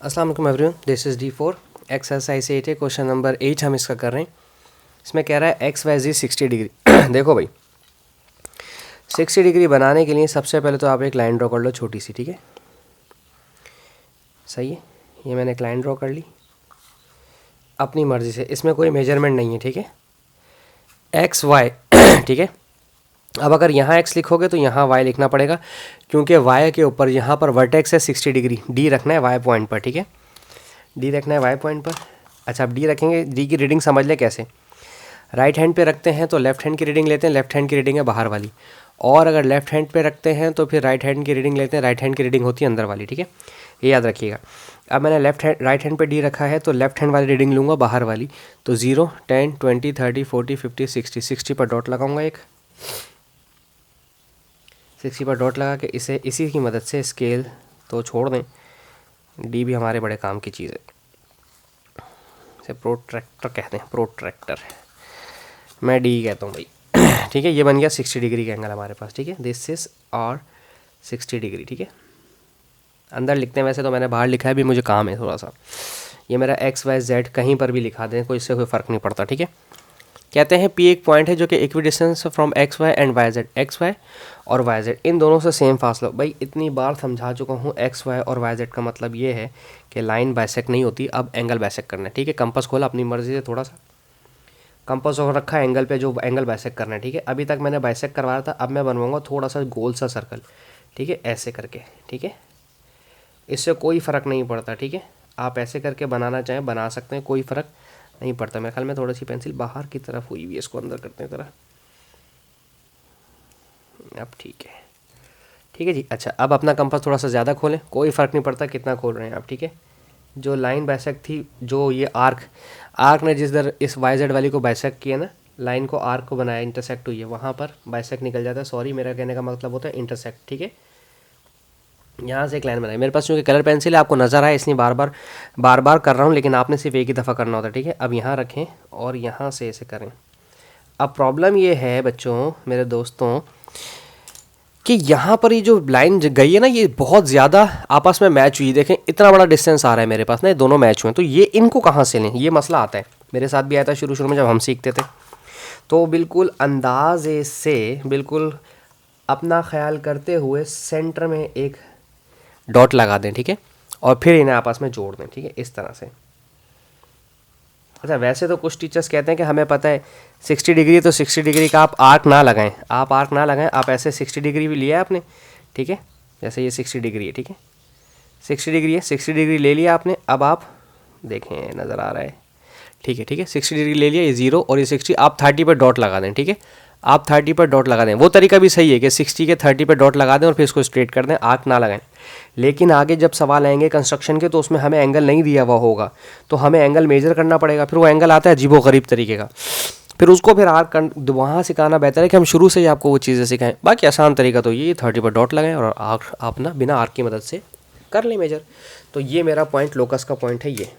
अस्सलाम वालेकुम everyone, this is D4 exercise 8 है। क्वेश्चन नंबर 8 हम इसका कर रहे हैं। इसमें कह रहा है एक्स वाई जी 60 डिग्री। देखो भाई, 60 डिग्री बनाने के लिए सबसे पहले तो आप एक लाइन ड्रॉ कर लो छोटी सी, ठीक है। सही है, ये मैंने एक लाइन ड्रॉ कर ली अपनी मर्ज़ी से, इसमें कोई मेजरमेंट नहीं है, ठीक है। एक्स वाई ठीक है। अब अगर यहाँ x लिखोगे तो यहाँ y लिखना पड़ेगा, क्योंकि y के ऊपर यहाँ पर वर्टेक्स है 60 डिग्री। d रखना है y पॉइंट पर, ठीक है। d रखना है y पॉइंट पर। अच्छा, अब d रखेंगे, d की रीडिंग समझ ले कैसे। राइट हैंड पे रखते हैं तो लेफ्ट हैंड की रीडिंग लेते हैं, लेफ्ट हैंड की रीडिंग है बाहर वाली। और अगर लेफ्ट हैंड पे रखते हैं तो फिर राइट हैंड की रीडिंग लेते हैं, राइट हैंड की रीडिंग होती है अंदर वाली, ठीक है। ये याद रखिएगा। अब मैंने राइट हैंड पे d रखा है तो लेफ्ट हैंड वाली रीडिंग लूँगा बाहर वाली। तो 0, 10, 20, 30, 40, 50, 60, 60 पर डॉट लगाऊंगा एक। 60 पर डॉट लगा के इसी की मदद से स्केल तो छोड़ दें, डी भी हमारे बड़े काम की चीज़ है। इसे प्रोट्रैक्टर कहते हैं, प्रोट्रैक्टर। मैं डी कहता हूँ भाई। ठीक है, ये बन गया 60 डिग्री का एंगल हमारे पास, ठीक है। दिस इज और 60 डिग्री, ठीक है। अंदर लिखते हैं, वैसे तो मैंने बाहर लिखा है, भी मुझे काम है थोड़ा सा। ये मेरा एक्स वाई जेड कहीं पर भी लिखा दें, कोई इससे कोई फ़र्क नहीं पड़ता, ठीक है। कहते हैं पी एक पॉइंट है जो कि equidistance from x y and y z, x y और वाई जेड इन दोनों से सेम फासला। भाई इतनी बार समझा चुका हूँ, एक्स वाई और वाई जेड का मतलब ये है कि लाइन बाइसेक्ट नहीं होती, अब एंगल बाइसेक्ट करना है, ठीक है। कंपास खोला अपनी मर्जी से, थोड़ा सा कंपास हो रखा है एंगल पे, जो एंगल बाइसेक्ट करना है, ठीक है। अभी तक मैंने बाइसेक्ट करवाया था, अब मैं बनवाऊंगा थोड़ा सा गोल सा सर्कल, ठीक है, ऐसे करके, ठीक है। इससे कोई फ़र्क नहीं पड़ता, ठीक है। आप ऐसे करके बनाना चाहें बना सकते हैं, कोई फ़र्क नहीं पड़ता। मेरे ख्याल में थोड़ी सी पेंसिल बाहर की तरफ हुई हुई है, इसको अंदर करते हैं तरह। अब ठीक है, ठीक है जी। अच्छा, अब अपना कंपास थोड़ा सा ज़्यादा खोलें, कोई फ़र्क नहीं पड़ता कितना खोल रहे हैं आप, ठीक है। जो लाइन बाइसेक्ट थी, जो ये आर्क ने जिस दर इस वाई जेड वाली को बाइसेक्ट किया ना, लाइन को आर्क को बनाया, इंटरसेक्ट हुई है, वहाँ पर बाइसेक्ट निकल जाता है। सॉरी, मेरा कहने का मतलब होता है इंटरसेक्ट, ठीक है। यहाँ से एक लाइन बनाई, मेरे पास क्योंकि कलर पेंसिल है, आपको नज़र आए इसलिए बार बार कर रहा हूँ, लेकिन आपने सिर्फ एक ही दफ़ा करना होता है, ठीक है। अब यहाँ रखें और यहाँ से ऐसे करें। अब प्रॉब्लम ये है बच्चों, मेरे दोस्तों, कि यहाँ पर ये जो लाइन गई है ना, ये बहुत ज़्यादा आपस में मैच हुई। देखें इतना बड़ा डिस्टेंस आ रहा है मेरे पास ना, ये दोनों मैच हुए हैं, तो ये इनको कहाँ से लें, ये मसला आता है। मेरे साथ भी आया था शुरू में जब हम सीखते थे। तो बिल्कुल अंदाजे से, बिल्कुल अपना ख्याल करते हुए सेंटर में एक डॉट लगा दें, ठीक है। और फिर इन्हें आपस में जोड़ दें, ठीक है, इस तरह से। अच्छा, वैसे तो कुछ टीचर्स कहते हैं कि हमें पता है 60 डिग्री, तो 60 डिग्री का आप आर्क ना लगाएं, आप ऐसे 60 डिग्री भी लिया आपने, ठीक है। जैसे ये 60 डिग्री है, ठीक है, 60 डिग्री है, 60 डिग्री ले लिया आपने। अब आप देखें, नज़र आ रहा है, ठीक है, ठीक है। 60 डिग्री ले लिया, ये 0 और ये 60, आप 30 पर डॉट लगा दें, ठीक है। आप 30 पर डॉट लगा दें, वो तरीका भी सही है कि 60 के 30 पर डॉट लगा दें और फिर इसको स्ट्रेट कर दें, आर्क ना लगाएं। लेकिन आगे जब सवाल आएंगे कंस्ट्रक्शन के, तो उसमें हमें एंगल नहीं दिया हुआ होगा, तो हमें एंगल मेजर करना पड़ेगा। फिर वो एंगल आता है अजीबो-गरीब तरीके का, फिर उसको फिर आर्क वहाँ सिखाना बेहतर है कि हम शुरू से ही आपको वो चीज़ें सिखाएं। बाकी आसान तरीका तो ये 30 पर डॉट लगाएं और आर्क आप ना बिना आर्क की मदद से कर लें मेजर। तो ये मेरा पॉइंट, लोकस का पॉइंट है ये,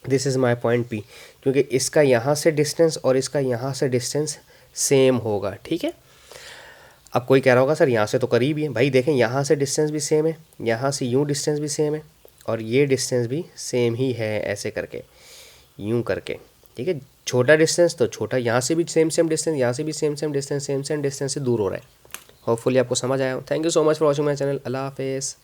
this is my point P, क्योंकि इसका यहाँ से डिस्टेंस और इसका यहाँ से डिस्टेंस सेम होगा, ठीक है। अब कोई कह रहा होगा सर यहाँ से तो करीब ही है, भाई देखें यहाँ से डिस्टेंस भी सेम है, यहाँ से यूँ डिस्टेंस भी सेम है, और ये डिस्टेंस भी सेम ही है, ऐसे करके यूँ करके, ठीक है। छोटा डिस्टेंस तो छोटा, यहाँ से भी सेम डिस्टेंस, यहाँ से भी सेम डिस्टेंस, सेम डिस्टेंस से दूर हो रहा है। होपफुली आपको समझ आया हो। Thank you so much for watching my channel. अल्लाह हाफिज़।